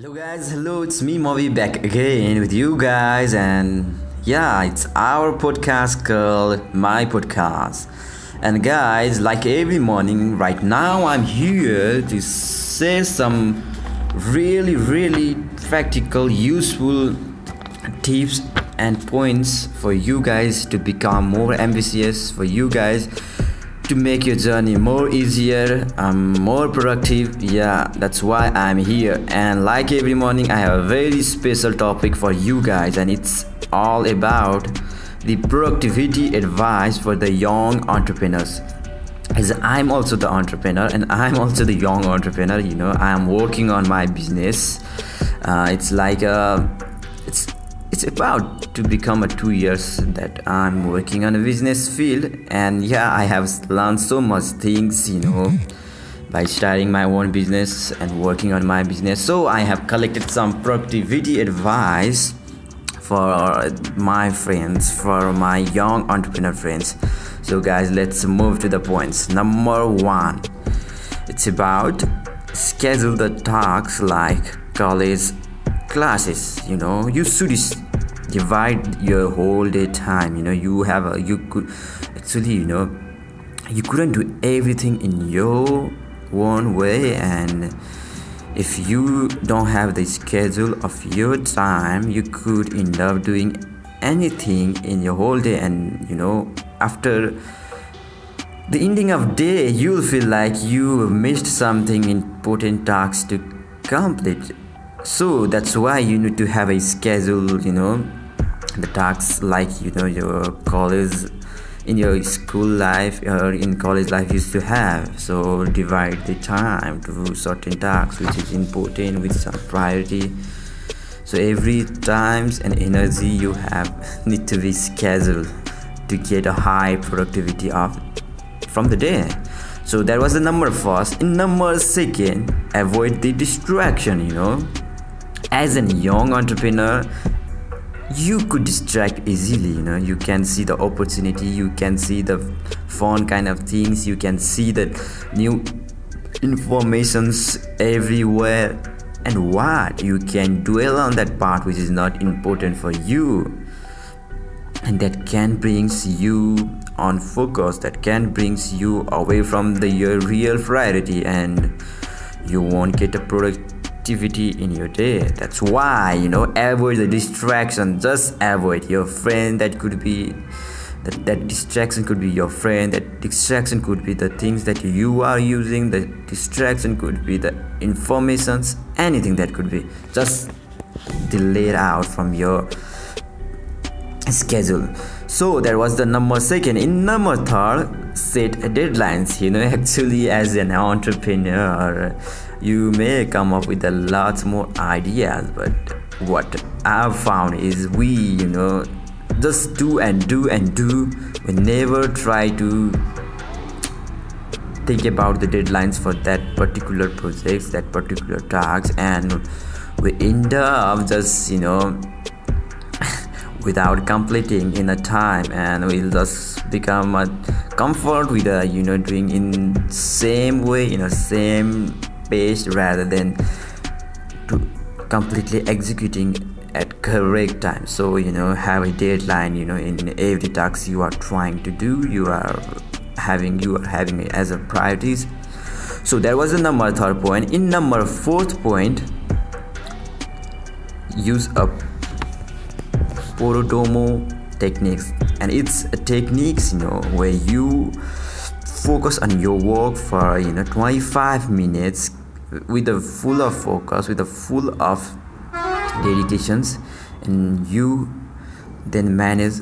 Hello guys, hello, it's me Moby back again with you guys, and yeah, it's our podcast called My Podcast. And guys, like every morning, right now I'm here to say some really practical, useful tips and points for you guys to become more ambitious, for you guys to make your journey more easier, more productive. Yeah, that's why I'm here. And like every morning, I have a very special topic for you guys, and it's all about the productivity advice for the young entrepreneurs. As I'm also the entrepreneur and I'm also the young entrepreneur, I'm working on my business. It's like it's about to become a 2 years that I'm working on a business field, and yeah, I have learned so much things, by starting my own business and working on my business. So I have collected some productivity advice for my friends, for my young entrepreneur friends. So guys, let's move to the points. Number one, it's about schedule the tasks like college classes. You should divide your whole day time. You could actually, you couldn't do everything in your own way, and if you don't have the schedule of your time, you could end up doing anything in your whole day, and after the ending of day you'll feel like you missed something important tasks to complete. So that's why you need to have a schedule, the tasks like your college, in your school life or in college life used to have. So divide the time to certain tasks which is important with some priority. So every times and energy you have need to be scheduled to get a high productivity of from the day. So that was the number first. In number second, avoid the distraction. As a young entrepreneur, you could distract easily. You can see the opportunity, you can see the fun kind of things, you can see the new informations everywhere, and what you can dwell on that part which is not important for you, and that can brings you on focus, that can brings you away from your real priority, and you won't get a productivity in your day. That's why avoid the distraction. Just avoid your friend. That could be that distraction could be your friend, that distraction could be the things that you are using, the distraction could be the informations, anything that could be, just delay it out from your schedule. So that was the number second. In number third, set deadlines. Actually, as an entrepreneur, you may come up with a lot more ideas, but what I've found is we just do and do and do. We never try to think about the deadlines for that particular projects, that particular tasks, and we end up just without completing in a time, and we'll just become a comfort with doing in same way, in a same pace, rather than to completely executing at correct time. So have a deadline in every task you are trying to do, you are having it as a priorities. So that was the number third point. In number fourth point, use a Pomodoro techniques, and it's a techniques where you focus on your work for 25 minutes with a full of focus, with a full of dedications, and you then manage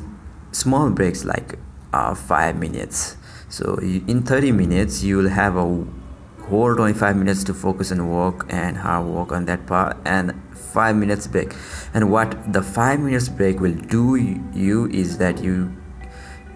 small breaks like 5 minutes. So in 30 minutes you will have a whole 25 minutes to focus on work and hard work on that part, and 5 minutes break. And what the 5 minutes break will do you is that you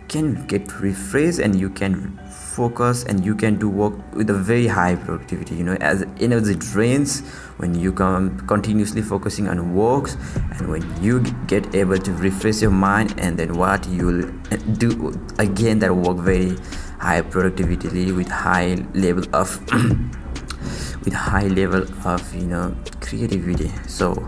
can get refreshed, and you can focus, and you can do work with a very high productivity. As energy drains when you come continuously focusing on works, and when you get able to refresh your mind, and then what you'll do again that work very high productivity with high level of with high level of creativity. So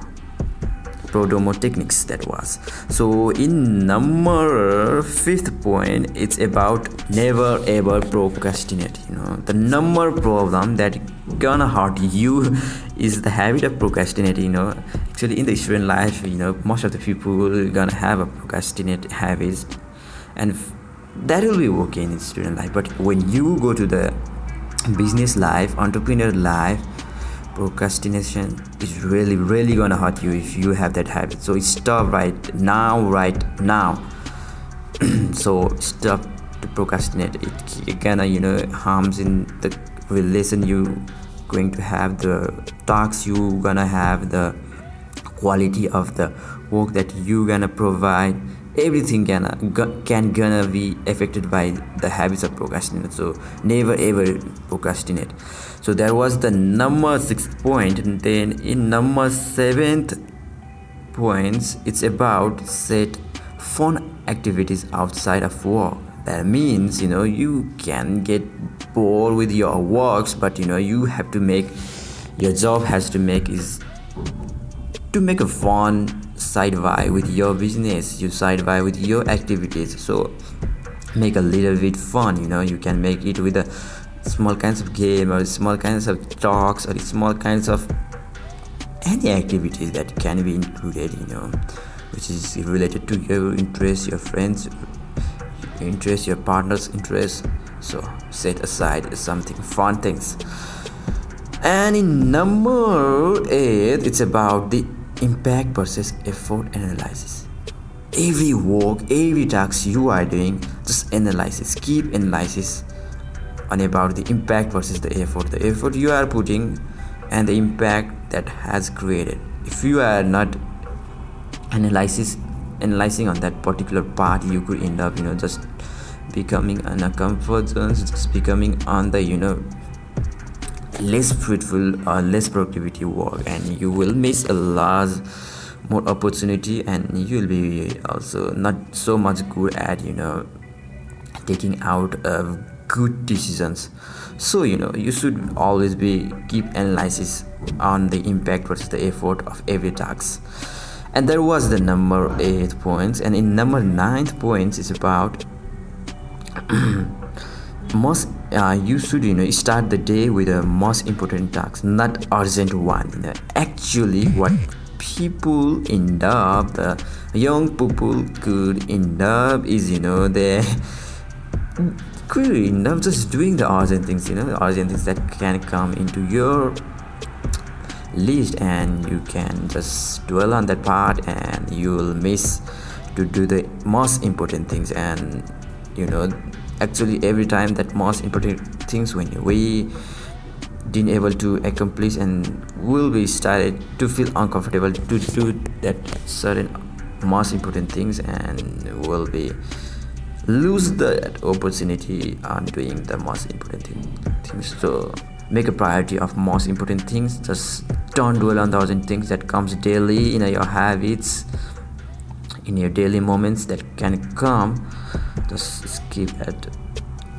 Prodomo techniques, that was. So in number fifth point, it's about never ever procrastinate. The number problem that gonna hurt you is the habit of procrastinating. Actually in the student life, most of the people gonna have a procrastinate habits, and that will be okay in student life. But when you go to the business life, entrepreneur life, procrastination is really gonna hurt you if you have that habit. So stop right now. So stop to procrastinate. It gonna harms in the relation you going to have, the talks you gonna have, the quality of the work that you gonna provide. Everything gonna be affected by the habits of procrastinate. So never ever procrastinate. So that was the number 6th point. And then in number 7th points, it's about set fun activities outside of work. That means you can get bored with your works, but you have to make your job has to make is to make a fun side vibe with your business, you side vibe with your activities. So make a little bit fun. You can make it with a small kinds of game, or small kinds of talks, or small kinds of any activities that can be included, which is related to your interest, your friends interest, your partner's interest. So set aside something fun things. And in number 8, it's about the impact versus effort analysis. Every work, every task you are doing, just analysis, keep analysis on about the impact versus the effort you are putting and the impact that has created. If you are not analyzing on that particular part, you could end up just becoming in a comfort zone, just becoming on the less fruitful or less productivity work, and you will miss a lot more opportunity, and you will be also not so much good at taking out of good decisions. So you should always be keep analysis on the impact versus the effort of every task. And there was the number 8 points. And in number 9th points is about most you should start the day with a most important task, not urgent one. Actually what people end up, the young people could end up is they could end up just doing the urgent things, urgent things that can come into your list, and you can just dwell on that part, and you will miss to do the most important things. And actually every time that most important things when we didn't able to accomplish, and will be started to feel uncomfortable to do that certain most important things, and will be lose that opportunity on doing the most important things. So make a priority of most important things. Just don't dwell on the urgent things that comes daily in your habits, in your daily moments that can come. Just skip at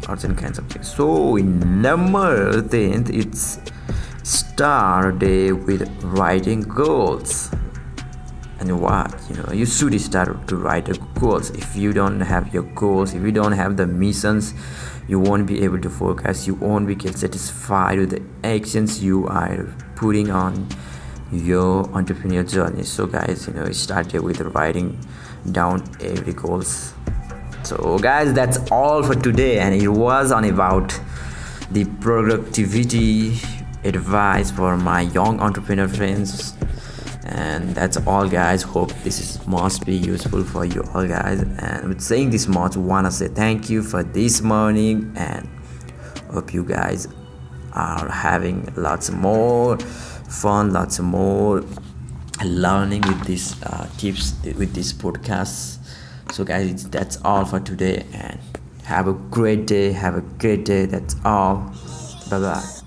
urgent kinds of things. So in number 10th, it's start day with writing goals. And what you should start to write the goals. If you don't have your goals, if you don't have the missions, you won't be able to focus, you won't be satisfied with the actions you are putting on your entrepreneurial journey. So guys, start with writing down every goals. So guys, that's all for today, and it was on about the productivity advice for my young entrepreneur friends. And that's all guys, hope must be useful for you all guys. And with saying this much, wanna say thank you for this morning, and hope you guys are having lots more fun, lots more learning with these tips, with this podcast. So guys, that's all for today, and have a great day. That's all. Bye bye.